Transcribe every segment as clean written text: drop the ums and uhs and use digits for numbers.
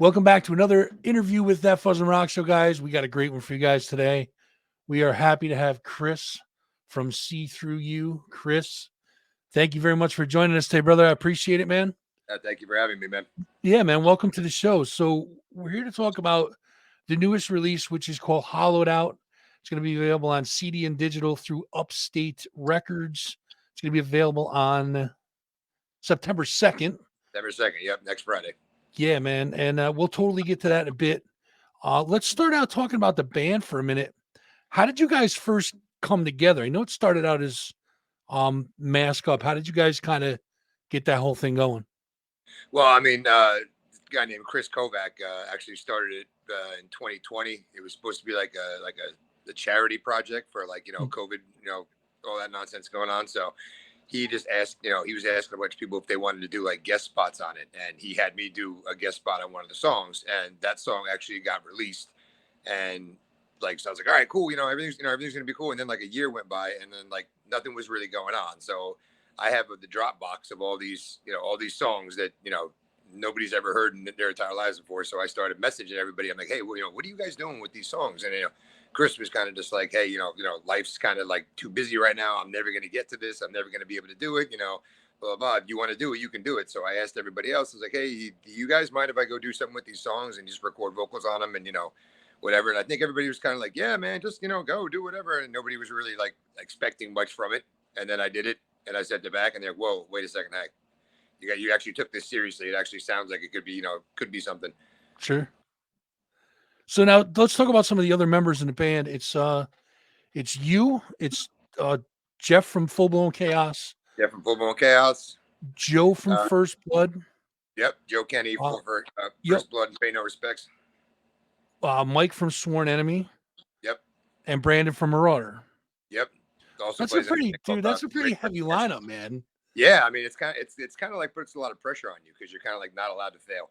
Welcome back to another interview with That Fuzz and Rock Show, guys. We got a great one for you guys today. We are happy to have Chris from See Through You. Chris, thank you very much for joining us today, brother. I appreciate it, man. Thank you for having me, man. Yeah, man. Welcome to the show. So we're here to talk about the newest release, which is called Hollowed Out. It's going to be available on CD and digital through Upstate Records. It's going to be available on September 2nd. September 2nd. Yep, next Friday. Yeah, man. And we'll totally get to that in a bit. Let's start out talking about the band for a minute. How did you guys first come together? I know it started out as Mask Up. How did you guys kind of get that whole thing going? Well, I mean, this guy named Chris Kovac actually started it in 2020. It was supposed to be like a charity project for COVID, all that nonsense going on. So he just asked, he was asking a bunch of people if they wanted to do like guest spots on it, and he had me do a guest spot on one of the songs, and that song actually got released. And so I was like, all right, cool, everything's gonna be cool. And then like a year went by, and then like nothing was really going on. So I have the Dropbox of all these songs that nobody's ever heard in their entire lives before. So I started messaging everybody. I'm like, hey, well, what are you guys doing with these songs? And Chris was kind of just like, hey, life's kind of like too busy right now. I'm never going to get to this. I'm never going to be able to do it. Blah, blah, blah. If you want to do it, you can do it. So I asked everybody else. I was like, hey, do you guys mind if I go do something with these songs and just record vocals on them and, whatever. And I think everybody was kind of like, yeah, man, just, go do whatever. And nobody was really like expecting much from it. And then I did it and I sent it back and they're like, whoa, wait a second. Hey, you actually took this seriously. It actually sounds like it could be, could be something. Sure. So now let's talk about some of the other members in the band. It's you, it's Jeff from Full Blown Chaos. Jeff from Full Blown Chaos. Joe from First Blood. Yep, Joe Kenny for First Blood and Pay No Respects. Mike from Sworn Enemy. Yep. And Brandon from Marauder. Yep. Also that's a pretty heavy lineup, man. Yeah, I mean it's kind of like puts a lot of pressure on you because you're kind of like not allowed to fail.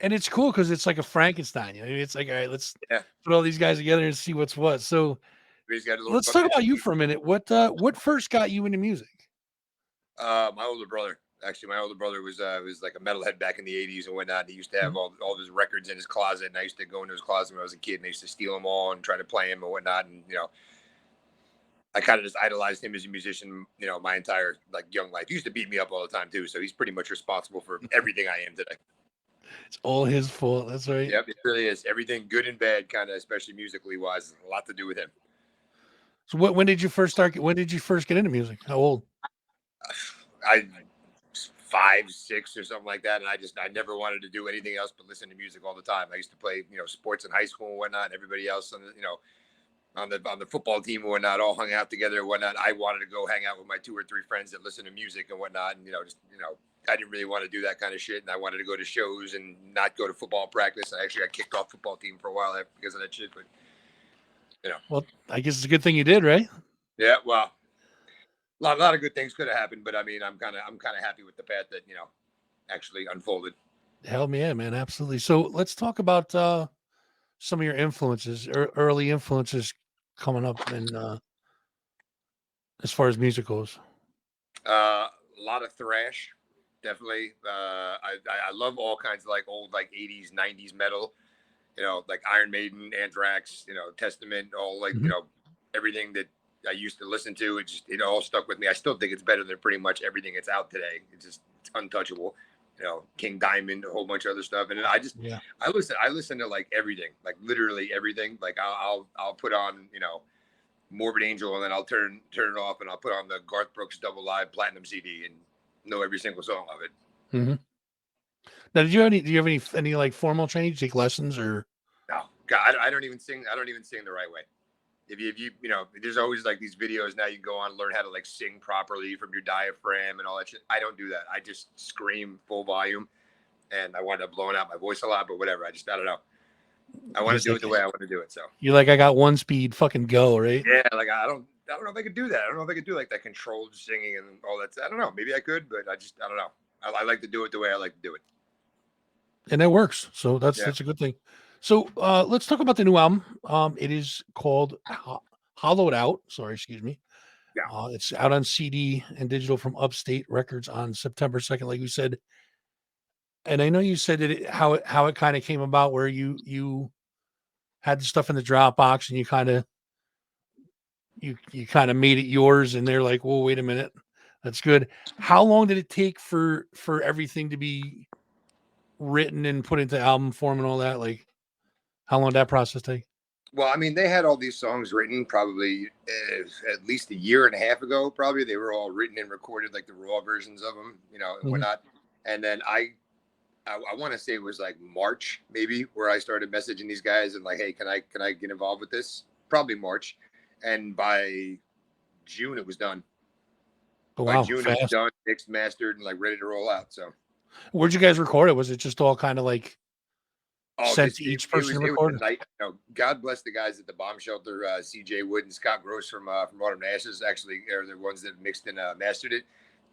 And it's cool because it's like a Frankenstein. It's like, all right, let's put all these guys together and see what's what. So let's talk about you for a minute. What first got you into music? My older brother. Actually, my older brother was like a metalhead back in the 80s and whatnot. He used to have all his records in his closet, and I used to go into his closet when I was a kid, and I used to steal them all and try to play them and whatnot. And I kind of just idolized him as a musician, my entire like young life. He used to beat me up all the time too, so he's pretty much responsible for everything I am today. It's all his fault. That's right. Yep, it really is. Everything good and bad, kind of, especially musically wise, a lot to do with him. So when did you first start? When did you first get into music? How old? I 5, 6 or something like that. And I never wanted to do anything else but listen to music all the time. I used to play, sports in high school and whatnot. And everybody else on the football team and whatnot, all hung out together and whatnot. I wanted to go hang out with my 2 or 3 friends that listen to music and whatnot. And, I didn't really want to do that kind of shit. And I wanted to go to shows and not go to football practice. I actually got kicked off football team for a while because of that shit. But, Well, I guess it's a good thing you did, right? Yeah. Well, a lot of good things could have happened, but I mean, I'm kind of happy with the path that, actually unfolded. Hell yeah, man. Absolutely. So let's talk about some of your influences or early influences coming up and as far as music goes. A lot of thrash. Definitely. I love all kinds of like old, like 80s, 90s metal, like Iron Maiden, Anthrax, Testament, all like, everything that I used to listen to. It all stuck with me. I still think it's better than pretty much everything that's out today. It's untouchable. King Diamond, a whole bunch of other stuff. And I listen to like everything, like literally everything. Like I'll put on, Morbid Angel, and then I'll turn it off and I'll put on the Garth Brooks Double Live Platinum CD and know every single song of it. Mm-hmm. Now, do you have any like formal training? Do you take lessons or? No, God, I don't even sing. I don't even sing the right way. If you there's always like these videos now you can go on and learn how to like sing properly from your diaphragm and all that shit. I don't do that. I just scream full volume, and I wind up blowing out my voice a lot. But whatever. I don't know. I want to do it the way I want to do it. So you're like, I got one speed, fucking go, right? Yeah, like I don't know if I could do that. I don't know if I could do like that controlled singing and all that. I don't know. Maybe I could, but I don't know. I like to do it the way I like to do it. And that works. So that's a good thing. So let's talk about the new album. It is called Hollowed Out. Sorry, excuse me. Yeah. It's out on CD and digital from Upstate Records on September 2nd. Like we said, And I know you said that how it kind of came about where you had the stuff in the Dropbox and you kind of made it yours and they're like, "Well, wait a minute. That's good." How long did it take for everything to be written and put into album form and all that? Like how long did that process take? Well, I mean, they had all these songs written probably at least a year and a half ago. Probably they were all written and recorded, like the raw versions of them, and Mhm. whatnot. And then I want to say it was like March maybe where I started messaging these guys and like, hey, can I get involved with this? Probably March, and by June it was done. Oh, By wow, June it was fast. done, mixed, mastered, and like ready to roll out. So, Where'd you guys record it? Was it just all kind of like oh, sent just to each person to it was record? a night. God bless the guys at the bomb shelter, CJ Wood and Scott Gross from Autumn Ashes. Actually, are the ones that mixed and mastered it.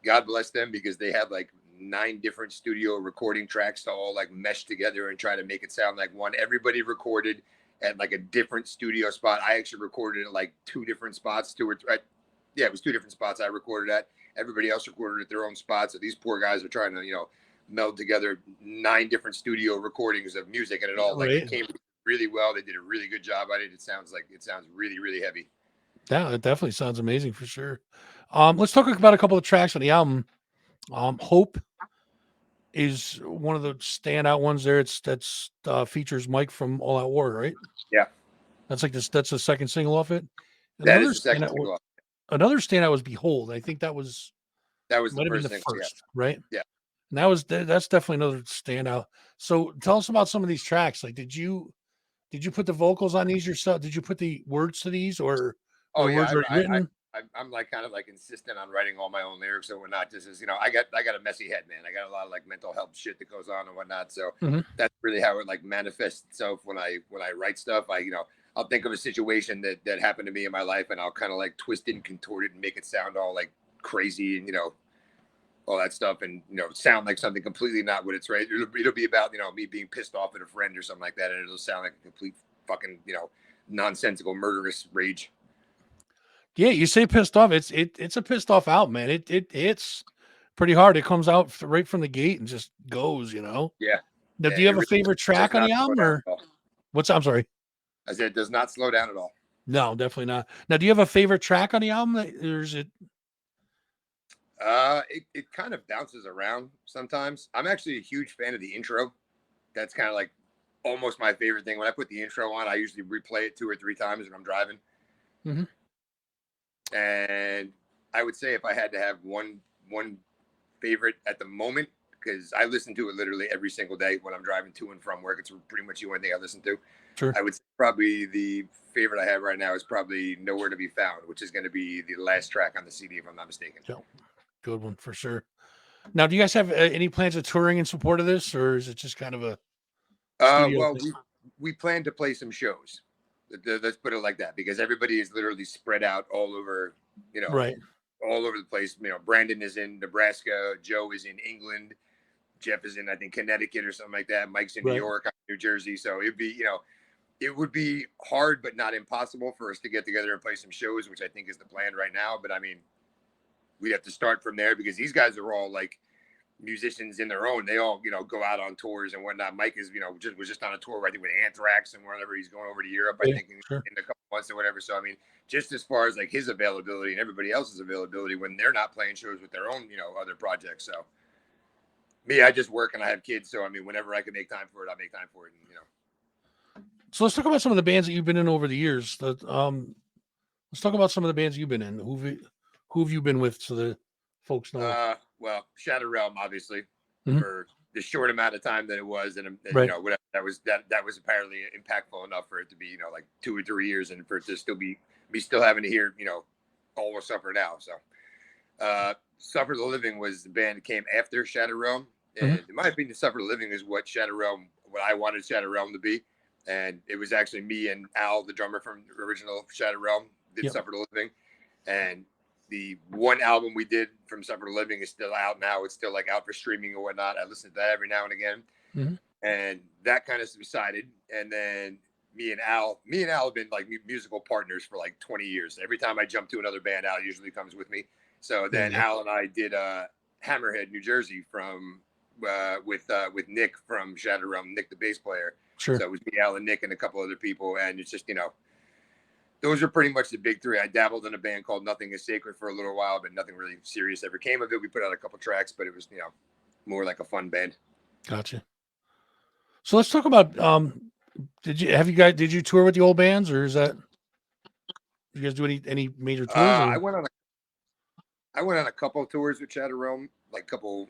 God bless them because they had like 9 different studio recording tracks to all like mesh together and try to make it sound like one. Everybody recorded at like a different studio spot. I actually recorded at like 2 different spots, yeah, it was 2 different spots I recorded at. Everybody else recorded at their own spots. So these poor guys are trying to, meld together 9 different studio recordings of music, and it all like it Right. came really well. They did a really good job at it. It sounds really, really heavy. Yeah, it definitely sounds amazing for sure. Let's talk about a couple of tracks on the album. Hope is one of the standout ones there. That's features Mike from All Out War, right? Yeah, That's like this. That's the second single off it. that Another is the second standout. single. Another standout was Behold. I think That was the might have been first the thing. Yeah, first, right? yeah. And that's definitely another standout. So tell us about some of these tracks. Like, did you put the vocals on these yourself? Did you put the words to these, or were Oh the yeah, words already written? I'm like kind of like insistent on writing all my own lyrics and whatnot. Just as I got a messy head, man. I got a lot of like mental health shit that goes on and whatnot. So Mhm. that's really how it like manifests itself when I write stuff. I'll think of a situation that happened to me in my life, and I'll kind of like twist it and contort it and make it sound all like crazy and all that stuff, and sound like something completely not what it's, right. It'll be about me being pissed off at a friend or something like that, and it'll sound like a complete fucking nonsensical murderous rage. Yeah, you say pissed off. It's a pissed off album, man. It hits pretty hard. It comes out right from the gate and just goes. Yeah, Now, yeah, do you it have a really favorite does track on not the slow album, down or at all. what's? I'm sorry. I said it does not slow down at all. No, definitely not. Now, do you have a favorite track on the album, or is it It kind of bounces around sometimes. I'm actually a huge fan of the intro. That's kind of like almost my favorite thing. When I put the intro on, I usually replay it 2 or 3 times when I'm driving. Mhm. And I would say if I had to have one favorite at the moment, because I listen to it literally every single day when I'm driving to and from work. It's pretty much the only thing I listen to. Sure? I would say probably the favorite I have right now is probably Nowhere to Be Found, which is going to be the last track on the CD, if I'm not mistaken. Yeah, good one for sure. Now, do you guys have any plans of touring in support of this, or is it just kind of a studio Well, thing? we plan to play some shows. Let's put it like that, because everybody is literally spread out all over, you know, Right. all over the place. Brandon is in Nebraska, Joe is in England, Jeff is in, I think, Connecticut or something like that. Mike's in New Right. York, I'm in New Jersey. So it would be hard, but not impossible for us to get together and play some shows, which I think is the plan right now. But I mean, we have to start from there because these guys are all like musicians in their own. They all, go out on tours and whatnot. Mike is, was just on a tour, I think, with Anthrax and wherever he's going over to Europe, I Yeah. think, Sure. in a couple months or whatever. So, I mean, just as far as like his availability and everybody else's availability when they're not playing shows with their own, other projects. So, me, I just work and I have kids. So, I mean, whenever I can make time for it, I make time for it. And. So let's talk about some of the bands that you've been in over the years. Let's talk about some of the bands you've been in. Who have you been with, so the folks know? Well, Shadow Realm, obviously, Mhm. for the short amount of time that it was, and Right. whatever that was apparently impactful enough for it to be, like 2 or 3 years, and for it to still be me still having to hear, all will suffer now. So, Suffer the Living was the band that came after Shadow Realm, Mhm. and in my opinion, Suffer the Living is what I wanted Shadow Realm to be, and it was actually me and Al, the drummer from the original Shadow Realm, did Yep. Suffer the Living, and the one album we did from Suffer the Living is still out now. It's still like out for streaming or whatnot. I listen to that every now and again, Mhm. and that kind of subsided. And then me and Al have been like musical partners for like 20 years. Every time I jump to another band, Al usually comes with me. So There then you go. Al and I did Hammerhead, New Jersey, from with Nick from Shadow Realm, Nick the bass player. Sure. So it was me, Alan, Nick, and a couple other people, and it's just those are pretty much the big three. I dabbled in a band called Nothing Is Sacred for a little while, but nothing really serious ever came of it. We put out a couple tracks, but it was more like a fun band. Gotcha. So let's talk about did you tour with the old bands, or is that you guys do any major tours? I went on a couple of tours with Shadow Realm, like couple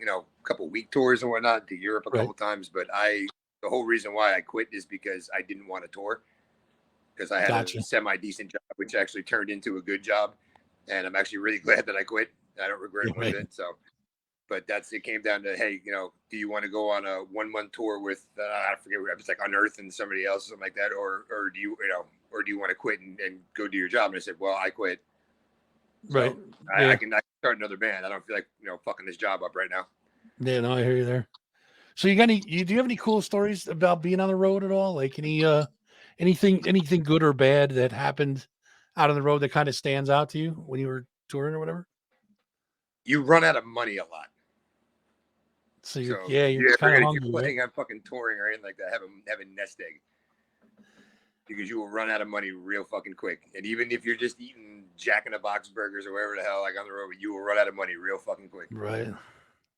week tours and whatnot to Europe a couple times. But the whole reason why I quit is because I didn't want to tour, because I had a semi decent job, which actually turned into a good job, and I'm actually really glad that I quit. I don't regret it one bit. So, but it came down to, hey, do you want to go on a 1 month tour with I forget what it was, like Unearth and somebody else, something like that, or do you want to quit and go do your job? And I said, well, I quit. Right. So I can start another band. I don't feel like fucking this job up right now. Yeah, no, I hear you there. So do you have any cool stories about being on the road at all? Like anything good or bad that happened out on the road that kind of stands out to you when you were touring or whatever? You run out of money a lot. So you're kind of hungry. If you're planning on fucking touring or anything like that, have a nest egg, because you will run out of money real fucking quick. And even if you're just eating Jack in the Box burgers or whatever the hell, like on the road, you will run out of money real fucking quick. Right.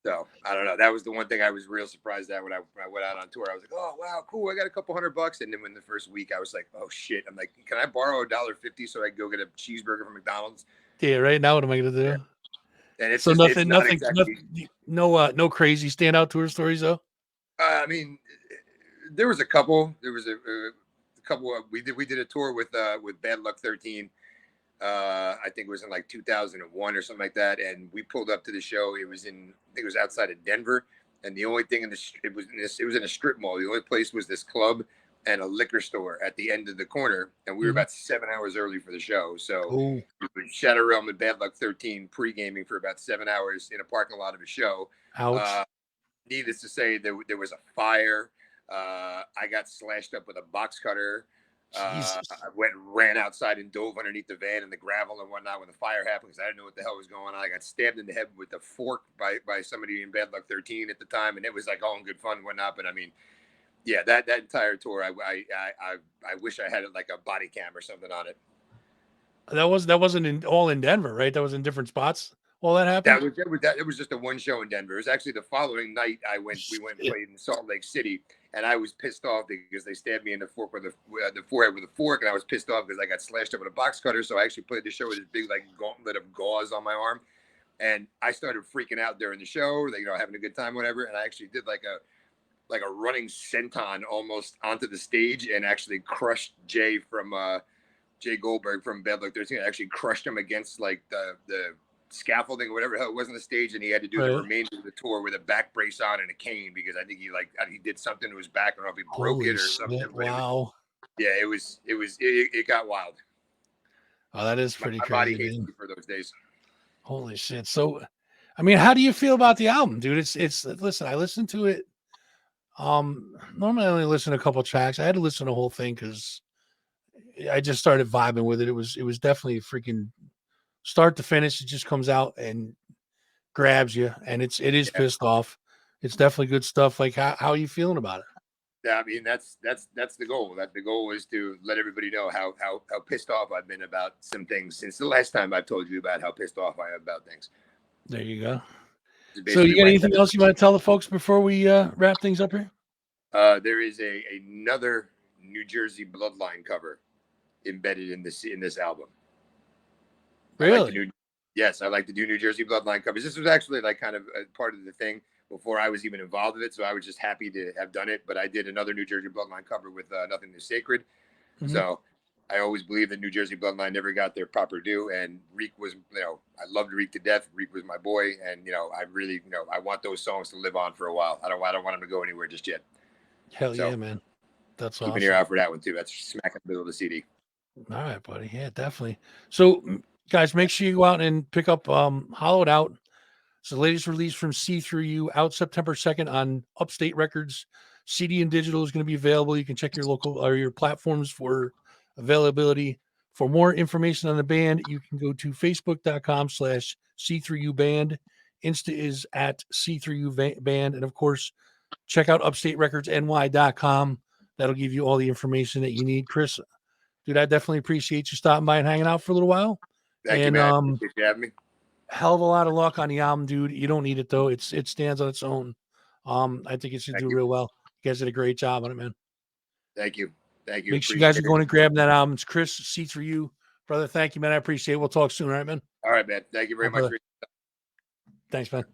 So I don't know. That was the one thing I was real surprised at when I went out on tour. I was like, oh wow, cool. I got a couple $100. And then when the first week, I was like, oh shit. I'm like, can I borrow $1.50 so I can go get a cheeseburger from McDonald's? Yeah. Right now, what am I gonna do? Yeah. And it's so just, nothing, exactly, no crazy standout tour stories though. I mean, there was a couple. There was a couple. We did a tour with Bad Luck 13. I think it was in like 2001 or something like that. And we pulled up to the show. I think it was outside of Denver. And the only thing it was in a strip mall. The only place was this club and a liquor store at the end of the corner. And we were about 7 hours early for the show. So Shadow Realm and Bad Luck 13 pre-gaming for about 7 hours in a parking lot of a show. Ouch. Needless to say, there was a fire. I got slashed up with a box cutter. I ran outside and dove underneath the van and the gravel and whatnot when the fire happened, because I didn't know what the hell was going on. I got stabbed in the head with a fork by somebody in Bad Luck 13 at the time, and it was like all in good fun and whatnot. But I mean, yeah, that entire tour, I wish I had like a body cam or something on it. That wasn't all in Denver, right? That was in different spots. Well, that happened. It was just a one show in Denver. It was actually the following night we went and played in Salt Lake City, and I was pissed off because they stabbed me in the forehead with a fork, and I was pissed off because I got slashed up with a box cutter. So I actually played the show with this big like gauntlet of gauze on my arm, and I started freaking out during the show, like, having a good time, whatever. And I actually did like a running senton almost onto the stage, and actually crushed Jay Goldberg from Bad Luck 13. I actually crushed him against like the scaffolding or whatever the hell it was on the stage, and he had to do the remainder of the tour with a back brace on and a cane, because I think he did something to his back. I don't know if he broke it or something. Wow. It got wild. Oh, that is pretty crazy. My body hates me for those days. Holy shit. So, I mean, how do you feel about the album, dude? It's listen, I listened to it. Normally I only listen to a couple tracks. I had to listen to the whole thing because I just started vibing with it. It was definitely freaking start to finish. It just comes out and grabs you, and it is pissed off. It's definitely good stuff. Like how are you feeling about it? Yeah, I mean that's the goal. That the goal is to let everybody know how pissed off I've been about some things since the last time I've told you about how pissed off I am about things. There you go. So you got anything else you want to tell the folks before we wrap things up here? There is another New Jersey Bloodline cover embedded in this album. Really? Yes, I like to do New Jersey Bloodline covers. This was actually like kind of a part of the thing before I was even involved with it, so I was just happy to have done it. But I did another New Jersey Bloodline cover with Nothing Is Sacred. Mm-hmm. So I always believed that New Jersey Bloodline never got their proper due, and Reek was, I loved Reek to death. Reek was my boy, and I really, I want those songs to live on for a while. I don't want them to go anywhere just yet. Hell yeah, man. That's awesome. Keep an ear out for that one too. That's smack in the middle of the CD. All right, buddy. Yeah, definitely. So, guys, make sure you go out and pick up Hollowed Out. It's the latest release from See Through You, out September 2nd on Upstate Records. CD and digital is going to be available. You can check your local or your platforms for availability. For more information on the band, you can go to facebook.com/See Through You Band. Insta is at C3U Band. And of course, check out upstaterecordsny.com. That'll give you all the information that you need. Chris, dude, I definitely appreciate you stopping by and hanging out for a little while. Thank you, man. Appreciate you having me. Hell of a lot of luck on the album, dude. You don't need it though. It stands on its own. I think it should do real well. You guys did a great job on it, man. Thank you. Thank you. Make sure you guys are going and grabbing that album. It's Chris, C3U. Brother, thank you, man. I appreciate it. We'll talk soon, all right, man? All right, man. Thank you very much. Thanks, man.